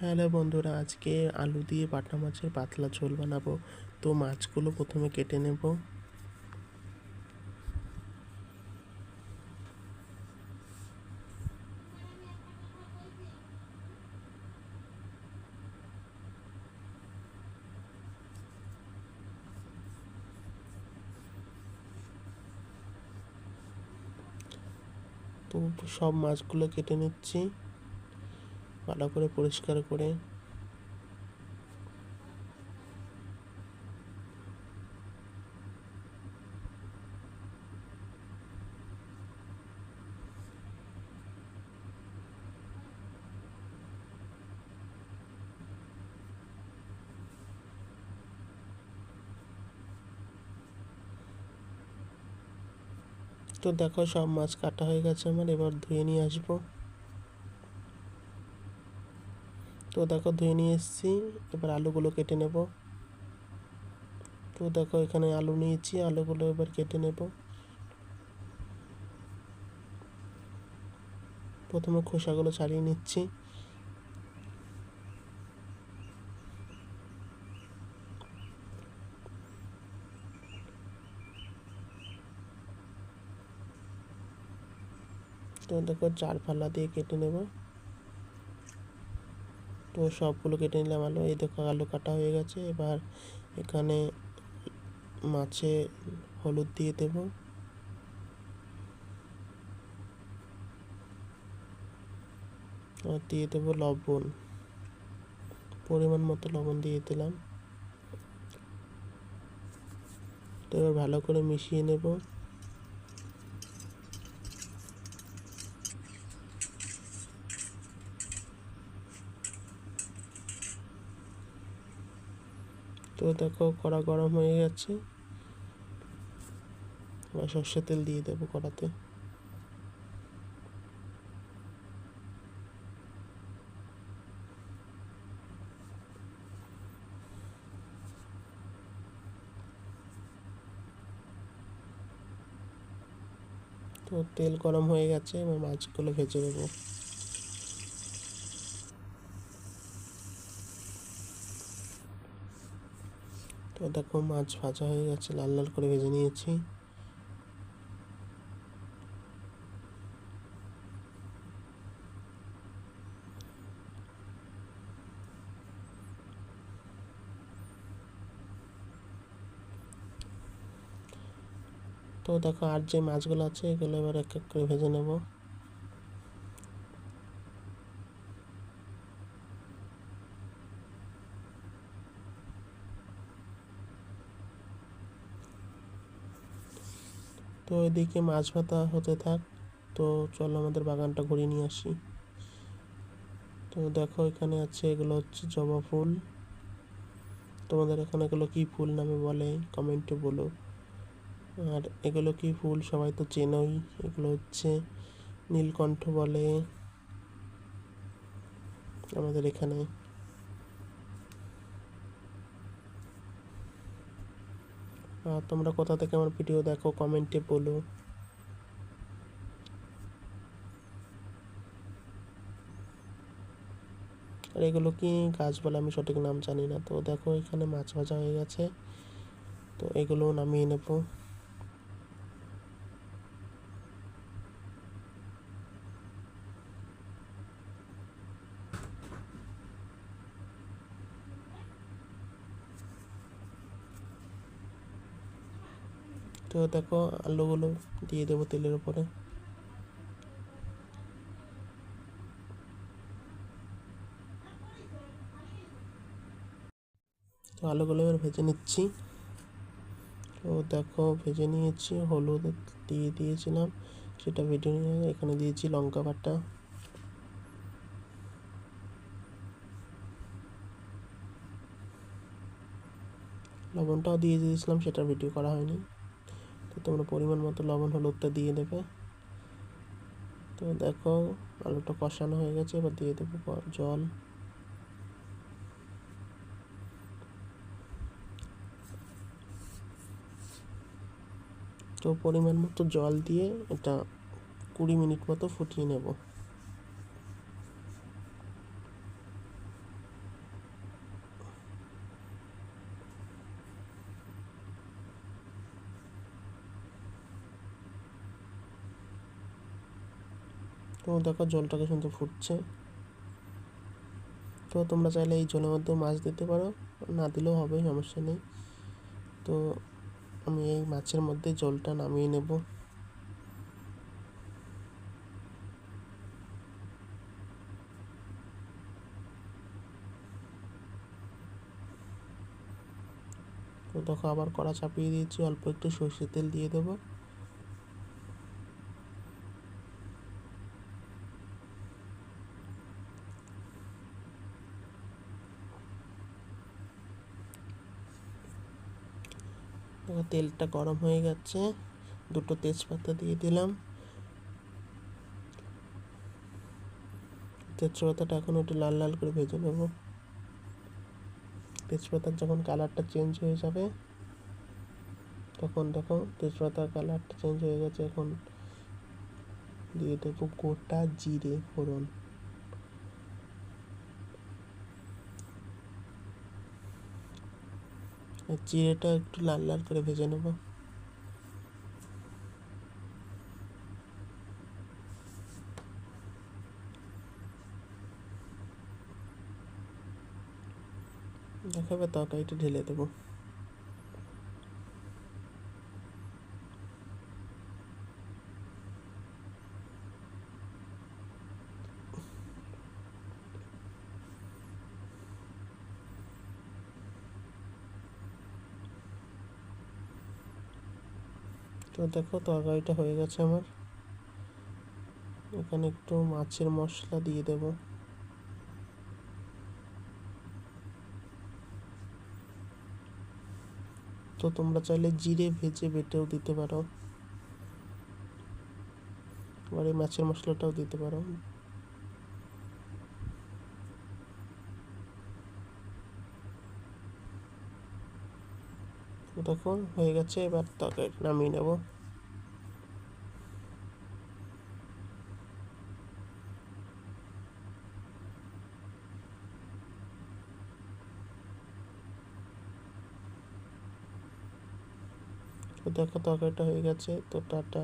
Hello বন্ধুরা, আজকে আলু দিয়ে বাটা মাছের পাতলা ঝোল বানাবো। তো মাছগুলো প্রথমে কেটে নেব। তো সব মাছগুলো কেটে নিচ্ছি ভালো করে পরিষ্কার করে। তো দেখো সব মাছ কাটা হয়ে গেছে আমার, এবার ধুয়ে নিয়ে আসবো। তো দেখো ধুয়ে নিয়ে এসেছি, এবার আলুগুলো কেটে নেব। তো দেখো এখানে আলু নিয়েছি, আলুগুলো এবার কেটে নেব। প্রথমে খোসাগুলো ছাড়িয়ে নিচ্ছি। তো দেখো চার ফালা দিয়ে কেটে নেব। তো সবগুলো কেটে নিলাম আলু। এই দেখো আলু কাটা হয়ে গেছে। এবার এখানে মাছে হলুদ দিয়ে দেব, আর দিয়ে দেবো লবণ, পরিমাণ মতো লবণ দিয়ে দিলাম। তো এবার ভালো করে মিশিয়ে নেব। তো দেখো কড়া গরম হয়ে গেছে, এবার সর্ষের তেল দিয়ে দেবো কড়াতে। তো তেল গরম হয়ে গেছে, এবার মাছগুলো ভেজে নেব। তো দেখো মাছ ভাজা হয়ে গেছে, লাল লাল করে ভেজে নিয়েছি। তো দেখো আর যে মাছগুলো আছে এগুলো এবার এক এক করে ভেজে নেব। তো এদিকে মাছ ভাজা হতে থাক। তো চলো আমাদের বাগানটা ঘুরিয়ে নিয়ে আসি। তো দেখো এখানে আছে, এগুলো হচ্ছে জবা ফুল। তোমাদের এখানে এগুলো কি ফুল নামে বলে কমেন্টে বলো। আর এগুলো কি ফুল সবাই তো চেনোই, এগুলো হচ্ছে নীলকণ্ঠ বলে আমাদের এখানে। আর তোমরা কোথা থেকে আমার ভিডিও দেখো কমেন্টে বলো। আর এগুলো কি গাছ বলে আমি সঠিক নাম জানি না। তো দেখো এখানে মাছ ভাজা হয়ে গেছে, তো এগুলো নামিয়ে নেব। তো দেখো আলুগুলো দিয়ে দেবো তেলের উপরে। তো আলুগুলো এবার ভেজে নিচ্ছি। তো দেখো ভেজে নিয়েছি, হলুদ দিয়ে দিয়েছিলাম, সেটা ভেজে নিয়ে এখানে দিয়েছি লঙ্কা বাটা। লবণটাও দিয়ে দিয়েছিলাম, সেটা ভিডিও করা হয়নি। তো তোমরা পরিমাণ মতো লবণ হলুদটা দিয়ে দেবে। তো দেখো আলুটা কষানো হয়ে গেছে, এবার দিয়ে দেবো জল। তো পরিমাণ মতো জল দিয়ে এটা 20 মিনিট মতো ফুটিয়ে নেব। তো দেখো জলটাকে সুন্দর ফুটছে। তো তোমরা চাইলে এই জলের মধ্যেও মাছ দিতে পারো, না দিলেও হবে, সমস্যা নেই। তো আমি এই মাছের মধ্যে জলটা নামিয়ে নেব। তো দেখো আবার কড়া চাপিয়ে দিয়েছি, অল্প একটু সর্ষের তেল দিয়ে দেবো। দেখো তেলটা গরম হয়ে গেছে, দুটো তেজপাতা দিয়ে দিলাম। তেজপাতাটা এখন একটু লাল লাল করে ভেজে নেব। তেজপাতার যখন কালারটা চেঞ্জ হয়ে যাবে, তখন দেখো তেজপাতার কালারটা চেঞ্জ হয়ে গেছে, এখন দিয়ে দেবো গোটা জিরে ফোড়ন। জিরেটা একটু লাল লাল করে ভেজে নেব। দেখাবে তরকারিটা ঢেলে দেবো। তো দেখো তরকারিটা হয়ে গেছে আমার। এখানে একটু মাছের মশলা দিয়ে দেব। তো তোমরা চাইলে জিরে ভেজে বেটেও দিতে পারো, আবার এই মাছের মশলাটাও দিতে পারো। তো দেখো হয়ে গেছে, এবার তরকারি নামিয়ে নেব। তো দেখো তরকারিটা হয়ে গেছে। তো টাটা।